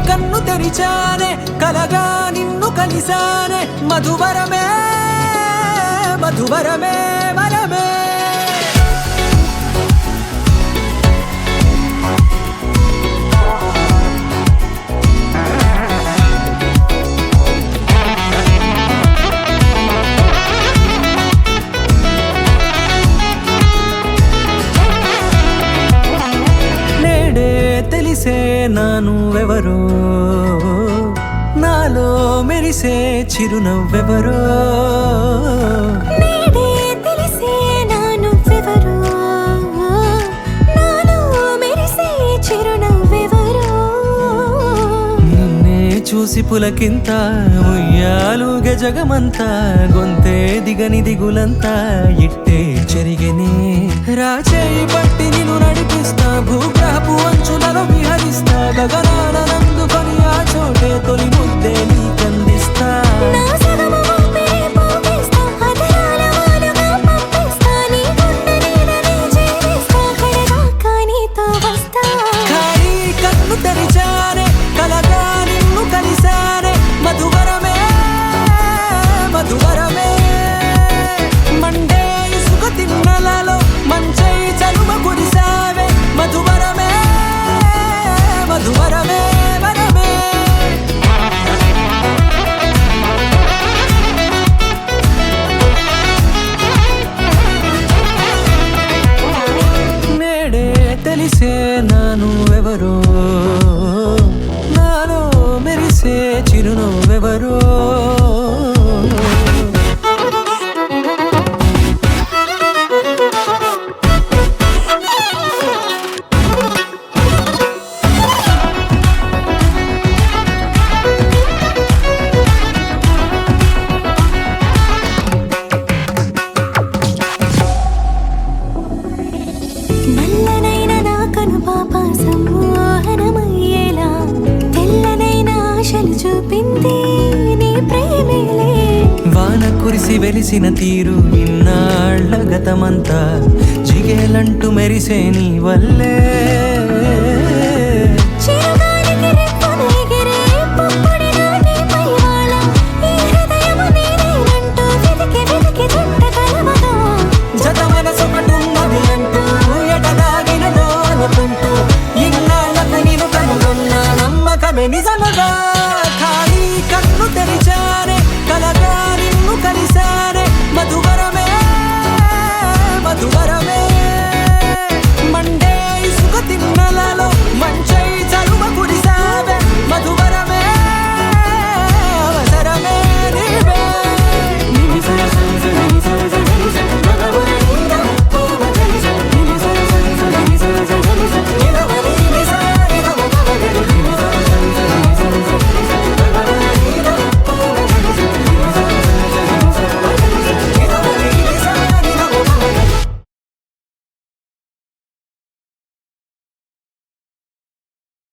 కన్ను తెరిచానే కలగా నిన్ను కలిసానే మధువరమే మధువరమే వరమే తెలిసే నానువెవరో నాలో మెరిసే చిరునవ్వెవరో నేడే తెలిసే నానువెవరో నాలో మెరిసే చిరునవ్వెవరో నిన్నే చూసి పులకింత ఉయ్యాలుగే జగమంతా గొంతే దిగని దిగులంతా ఇట్టే చెరిగెనే రాచేయి పట్టి నిన్ను నడిపిస్తా భూగ్రహపు అంచులలో విహరిస్తా గగనాన నందుకొని ఆ చోటే తొలి ముద్దే నీకందిస్తా నా సగము ఊపిరి పోగేస్తా అధరాల వాలుగా పంపిస్తా నీ గుండె నీడనే చేరిస్తా కడదాకా నీతో వస్తా ఖాళీ కన్ను తెరిచానే కలగా నిన్ను కలిసానే మధువరమే మధువరమే మండే ఇసుక తిన్నలలో మంచై చలువ కురిసావే మధువరమే మధువరమే వరమే నేడే తెలిసే నానువెవరో నాలో మెరిసే చిరునవ్వెవరో నల్లనైన నా కనుపాప సమ్మోహనమయ్యేలా తెల్లనైన ఆశలు చూపింది నీ ప్రేమేలే వాన కురిసి వెలిసిన తీరు ఇన్నాళ్ల గతమంతా జిగేలంటూ మెరిసే నీ వల్లే చిరుగాలికి రెప్పలు ఎగిరే పుప్పొడిన నీపై వాళ ఈ హృదయము నీదేనంటూ వెతికి వెతికి జంట కలవగా జత మనసొకటున్నది అంటూ ఎటదాగినదో అనుకుంటూ ఇన్నాళ్లకు నేను కనుగొన్న నమ్మకమే నిజముగా